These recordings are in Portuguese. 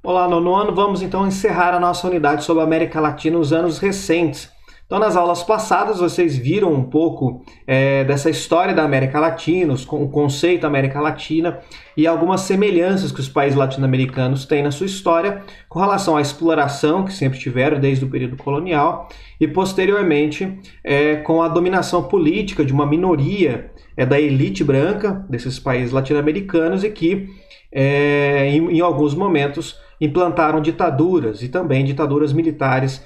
Olá, nono ano. Vamos então encerrar a nossa unidade sobre a América Latina nos anos recentes. Então, nas aulas passadas, vocês viram um pouco dessa história da América Latina, o conceito América Latina e algumas semelhanças que os países latino-americanos têm na sua história com relação à exploração que sempre tiveram desde o período colonial e, posteriormente, com a dominação política de uma minoria da elite branca desses países latino-americanos e que, em alguns momentos, implantaram ditaduras e também ditaduras militares,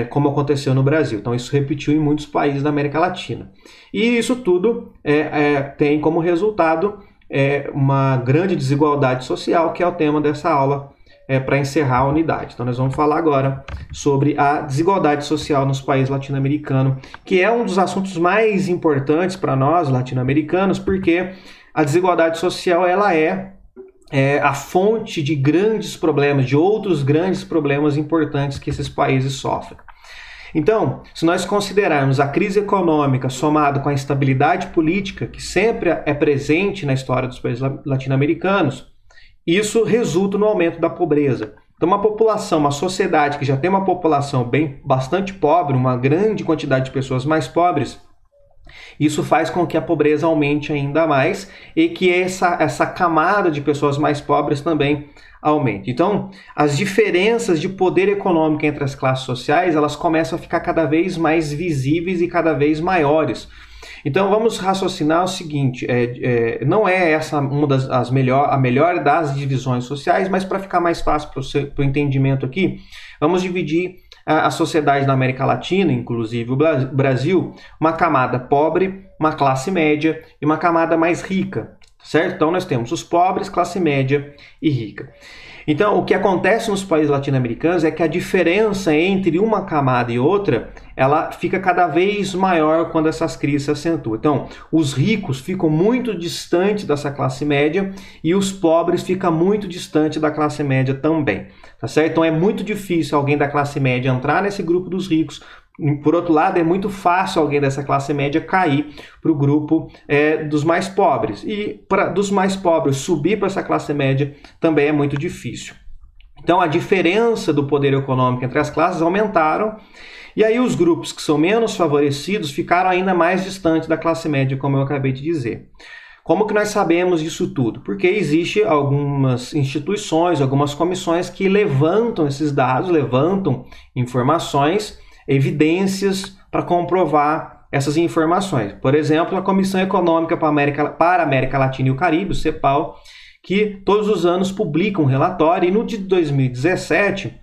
como aconteceu no Brasil. Então isso repetiu em muitos países da América Latina. E isso tudo tem como resultado uma grande desigualdade social, que é o tema dessa aula para encerrar a unidade. Então nós vamos falar agora sobre a desigualdade social nos países latino-americanos, que é um dos assuntos mais importantes para nós latino-americanos, porque a desigualdade social ela é a fonte de grandes problemas, de outros grandes problemas importantes que esses países sofrem. Então, se nós considerarmos a crise econômica somada com a instabilidade política, que sempre é presente na história dos países latino-americanos, isso resulta no aumento da pobreza. Então, uma sociedade que já tem uma população bastante pobre, uma grande quantidade de pessoas mais pobres, isso faz com que a pobreza aumente ainda mais e que essa camada de pessoas mais pobres também aumente. Então, as diferenças de poder econômico entre as classes sociais, elas começam a ficar cada vez mais visíveis e cada vez maiores. Então, vamos raciocinar o seguinte, não é essa a melhor das divisões sociais, mas para ficar mais fácil para o entendimento aqui, vamos dividir a sociedade na América Latina, inclusive o Brasil, uma camada pobre, uma classe média e uma camada mais rica, certo? Então nós temos os pobres, classe média e rica. Então o que acontece nos países latino-americanos é que a diferença entre uma camada e outra, ela fica cada vez maior quando essas crises se acentuam. Então os ricos ficam muito distantes dessa classe média e os pobres ficam muito distantes da classe média também. Tá certo? Então é muito difícil alguém da classe média entrar nesse grupo dos ricos. Por outro lado, é muito fácil alguém dessa classe média cair para o grupo dos mais pobres. E dos mais pobres subir para essa classe média também é muito difícil. Então a diferença do poder econômico entre as classes aumentaram. E aí os grupos que são menos favorecidos ficaram ainda mais distantes da classe média, como eu acabei de dizer. Como que nós sabemos disso tudo? Porque existem algumas instituições, algumas comissões que levantam esses dados, levantam informações, evidências para comprovar essas informações. Por exemplo, a Comissão Econômica para a América Latina e o Caribe, o CEPAL, que todos os anos publica um relatório e no de 2017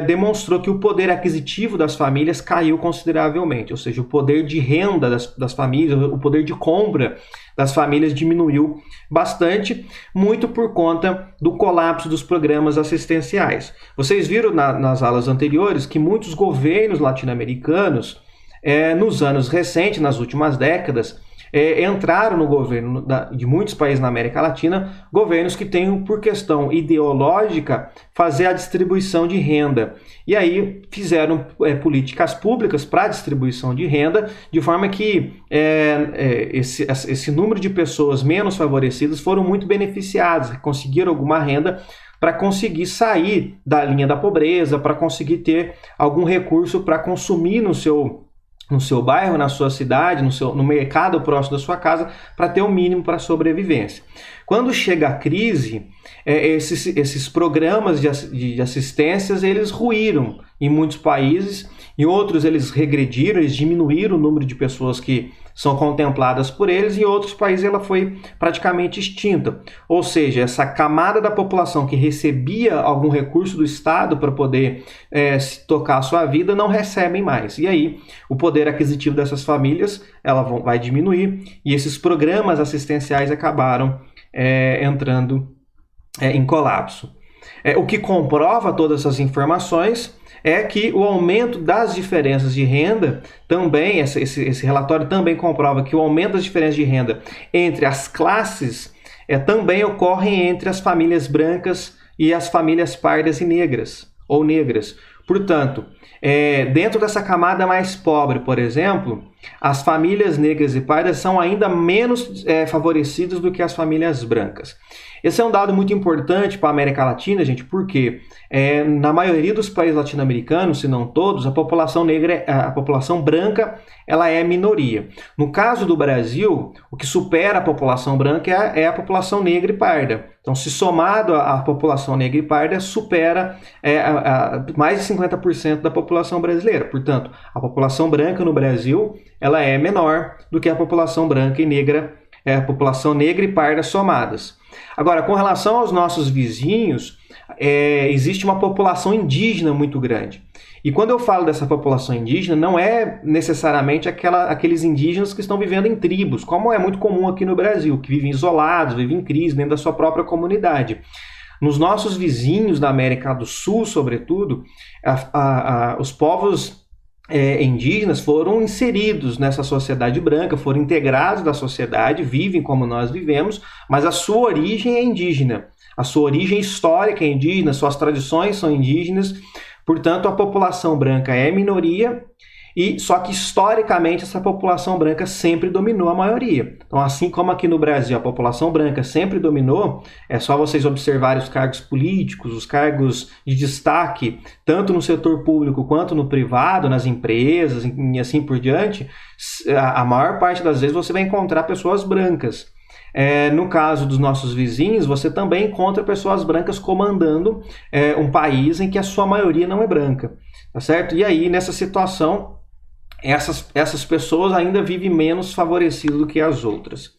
demonstrou que o poder aquisitivo das famílias caiu consideravelmente, ou seja, o poder de renda das famílias, o poder de compra das famílias diminuiu bastante, muito por conta do colapso dos programas assistenciais. Vocês viram nas aulas anteriores que muitos governos latino-americanos, nos anos recentes, nas últimas décadas, entraram no governo de muitos países na América Latina, governos que têm, por questão ideológica, fazer a distribuição de renda. E aí fizeram políticas públicas para a distribuição de renda, de forma que esse número de pessoas menos favorecidas foram muito beneficiadas, conseguiram alguma renda para conseguir sair da linha da pobreza, para conseguir ter algum recurso para consumir no seu bairro, na sua cidade, no mercado próximo da sua casa, para ter o mínimo para a sobrevivência. Quando chega a crise, esses programas de assistências, eles ruíram em muitos países, em outros eles regrediram, eles diminuíram o número de pessoas que são contempladas por eles, e em outros países ela foi praticamente extinta. Ou seja, essa camada da população que recebia algum recurso do Estado para poder tocar a sua vida, não recebem mais. E aí, o poder aquisitivo dessas famílias vai diminuir, e esses programas assistenciais acabaram entrando em colapso. O que comprova todas essas informações é que o aumento das diferenças de renda também, esse relatório também comprova que o aumento das diferenças de renda entre as classes também ocorre entre as famílias brancas e as famílias pardas e negras, ou negras. Portanto, dentro dessa camada mais pobre, por exemplo, as famílias negras e pardas são ainda menos favorecidas do que as famílias brancas. Esse é um dado muito importante para a América Latina, gente, porque na maioria dos países latino-americanos, se não todos, a população negra, a população branca, ela é minoria. No caso do Brasil, o que supera a população branca é a população negra e parda. Então, se somado à população negra e parda, supera mais de 50% da população brasileira. Portanto, a população branca no Brasil, ela é menor do que a população branca e negra, a população negra e parda somadas. Agora, com relação aos nossos vizinhos, existe uma população indígena muito grande. E quando eu falo dessa população indígena, não é necessariamente aqueles indígenas que estão vivendo em tribos, como é muito comum aqui no Brasil, que vivem isolados, vivem em crise dentro da sua própria comunidade. Nos nossos vizinhos da América do Sul, sobretudo, os povos indígenas foram inseridos nessa sociedade branca, foram integrados da sociedade, vivem como nós vivemos, mas a sua origem é indígena, a sua origem histórica é indígena, suas tradições são indígenas. Portanto, a população branca é minoria, só que historicamente essa população branca sempre dominou a maioria. Então, assim como aqui no Brasil a população branca sempre dominou, é só vocês observarem os cargos políticos, os cargos de destaque, tanto no setor público quanto no privado, nas empresas e assim por diante, a maior parte das vezes você vai encontrar pessoas brancas. No caso dos nossos vizinhos, você também encontra pessoas brancas comandando um país em que a sua maioria não é branca, tá certo? E aí, nessa situação, essas pessoas ainda vivem menos favorecidas do que as outras.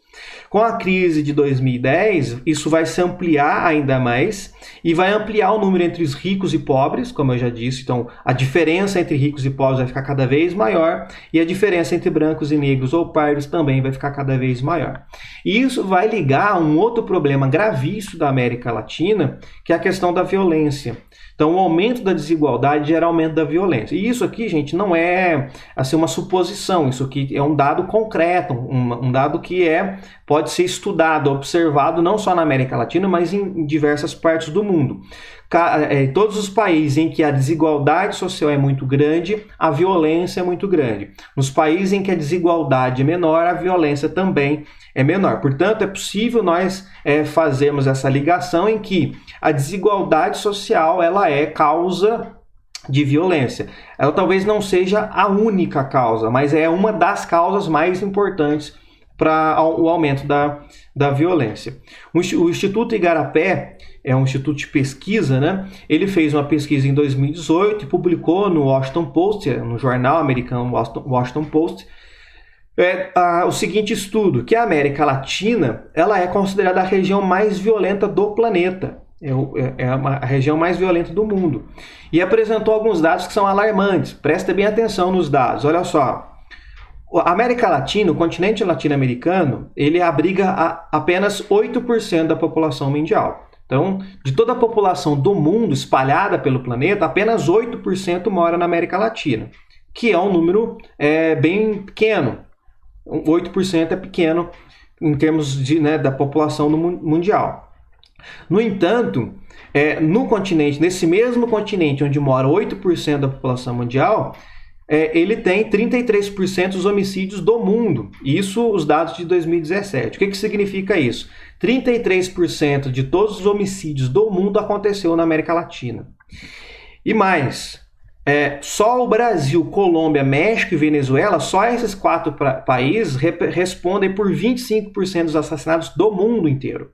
Com a crise de 2010, isso vai se ampliar ainda mais e vai ampliar o número entre os ricos e pobres, como eu já disse. Então, a diferença entre ricos e pobres vai ficar cada vez maior e a diferença entre brancos e negros ou pardos também vai ficar cada vez maior. E isso vai ligar a um outro problema gravíssimo da América Latina, que é a questão da violência. Então, o aumento da desigualdade gera aumento da violência. E isso aqui, gente, não é assim, uma suposição. Isso aqui é um dado concreto, um dado que pode ser estudado, observado, não só na América Latina, mas em diversas partes do mundo. Todos os países em que a desigualdade social é muito grande, a violência é muito grande. Nos países em que a desigualdade é menor, a violência também é menor. Portanto, é possível nós fazermos essa ligação em que a desigualdade social ela é causa de violência. Ela talvez não seja a única causa, mas é uma das causas mais importantes para o aumento da violência. O Instituto Igarapé é um instituto de pesquisa, né? Ele fez uma pesquisa em 2018 e publicou no Washington Post, no jornal americano Washington Post, o seguinte estudo, que a América Latina ela é considerada a região mais violenta do planeta. É a região mais violenta do mundo. E apresentou alguns dados que são alarmantes. Presta bem atenção nos dados. Olha só. A América Latina, o continente latino-americano, ele abriga apenas 8% da população mundial. Então, de toda a população do mundo espalhada pelo planeta, apenas 8% mora na América Latina, que é um número bem pequeno. 8% é pequeno em termos da população mundial. No entanto, nesse mesmo continente onde mora 8% da população mundial, ele tem 33% dos homicídios do mundo. Isso os dados de 2017. O que significa isso? 33% de todos os homicídios do mundo aconteceu na América Latina. E mais, só o Brasil, Colômbia, México e Venezuela, só esses 4 países respondem por 25% dos assassinatos do mundo inteiro.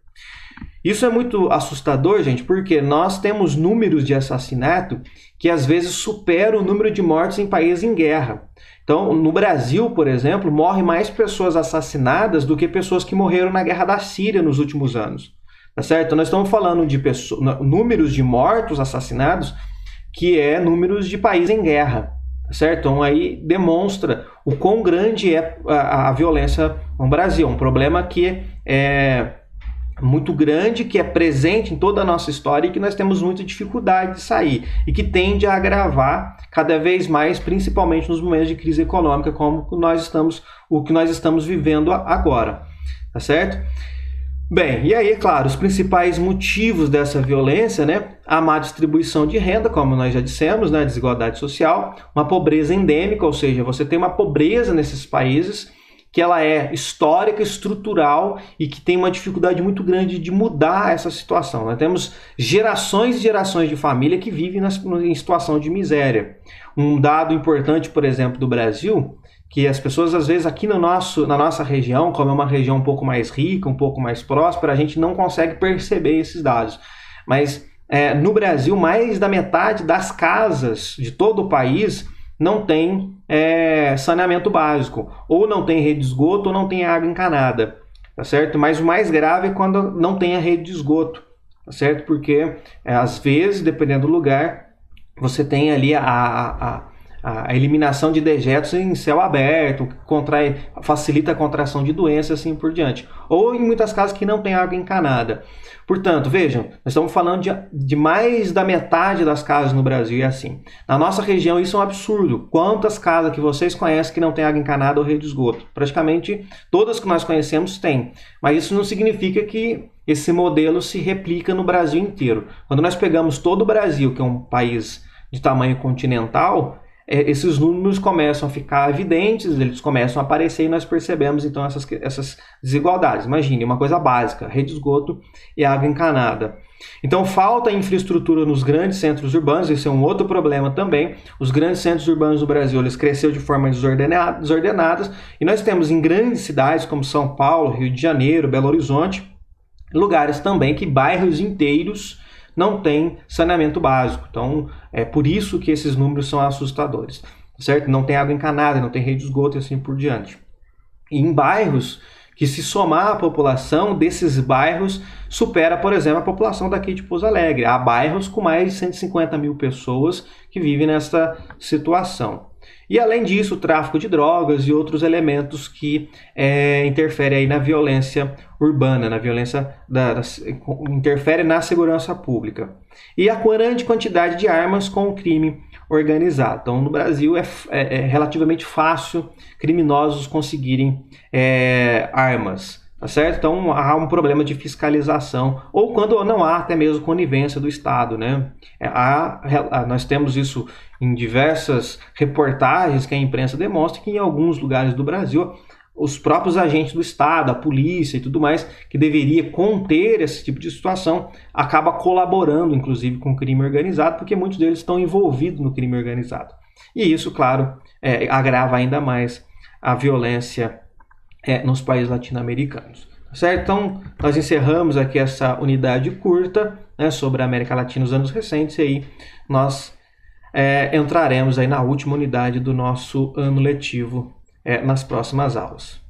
Isso é muito assustador, gente, porque nós temos números de assassinato que às vezes superam o número de mortes em países em guerra. Então, no Brasil, por exemplo, morrem mais pessoas assassinadas do que pessoas que morreram na guerra da Síria nos últimos anos. Tá certo? Então, nós estamos falando de números de mortos assassinados que é números de países em guerra. Tá certo? Então, aí demonstra o quão grande é a violência no Brasil. Um problema que é muito grande, que é presente em toda a nossa história e que nós temos muita dificuldade de sair e que tende a agravar cada vez mais, principalmente nos momentos de crise econômica, como o que nós estamos vivendo agora, tá certo? Bem, e aí, é claro, os principais motivos dessa violência, né? A má distribuição de renda, como nós já dissemos, né? A desigualdade social, uma pobreza endêmica, ou seja, você tem uma pobreza nesses países que ela é histórica, estrutural e que tem uma dificuldade muito grande de mudar essa situação. Nós temos gerações e gerações de família que vivem em situação de miséria. Um dado importante, por exemplo, do Brasil, que as pessoas, às vezes, aqui na nossa região, como é uma região um pouco mais rica, um pouco mais próspera, a gente não consegue perceber esses dados. Mas no Brasil, mais da metade das casas de todo o país não tem saneamento básico, ou não tem rede de esgoto, ou não tem água encanada, tá certo? Mas o mais grave é quando não tem a rede de esgoto, tá certo? Porque, às vezes, dependendo do lugar, você tem ali a eliminação de dejetos em céu aberto, facilita a contração de doenças, assim por diante. Ou em muitas casas que não tem água encanada. Portanto, vejam, nós estamos falando de mais da metade das casas no Brasil é assim. Na nossa região isso é um absurdo. Quantas casas que vocês conhecem que não tem água encanada ou rede de esgoto? Praticamente todas que nós conhecemos têm. Mas isso não significa que esse modelo se replica no Brasil inteiro. Quando nós pegamos todo o Brasil, que é um país de tamanho continental, esses números começam a ficar evidentes, eles começam a aparecer e nós percebemos então essas desigualdades. Imagine, uma coisa básica, rede de esgoto e água encanada. Então falta infraestrutura nos grandes centros urbanos, esse é um outro problema também. Os grandes centros urbanos do Brasil, eles cresceram de forma desordenadas e nós temos em grandes cidades como São Paulo, Rio de Janeiro, Belo Horizonte, lugares também que bairros inteiros não tem saneamento básico. Então, é por isso que esses números são assustadores, certo? Não tem água encanada, não tem rede de esgoto e assim por diante. E em bairros que, se somar a população desses bairros, supera, por exemplo, a população daqui de Pouso Alegre. Há bairros com mais de 150 mil pessoas que vivem nessa situação. E além disso, o tráfico de drogas e outros elementos que interferem aí na violência urbana, na violência interfere na segurança pública. E a grande quantidade de armas com o crime organizado. Então, no Brasil é relativamente fácil criminosos conseguirem armas. Tá certo? Então há um problema de fiscalização, ou quando não há até mesmo conivência do Estado, né? Nós temos isso em diversas reportagens que a imprensa demonstra que em alguns lugares do Brasil os próprios agentes do Estado, a polícia e tudo mais, que deveria conter esse tipo de situação, acaba colaborando inclusive com o crime organizado, porque muitos deles estão envolvidos no crime organizado. E isso, claro, agrava ainda mais a violência nos países latino-americanos. Certo? Então, nós encerramos aqui essa unidade curta, né, sobre a América Latina nos anos recentes, e aí nós entraremos aí na última unidade do nosso ano letivo nas próximas aulas.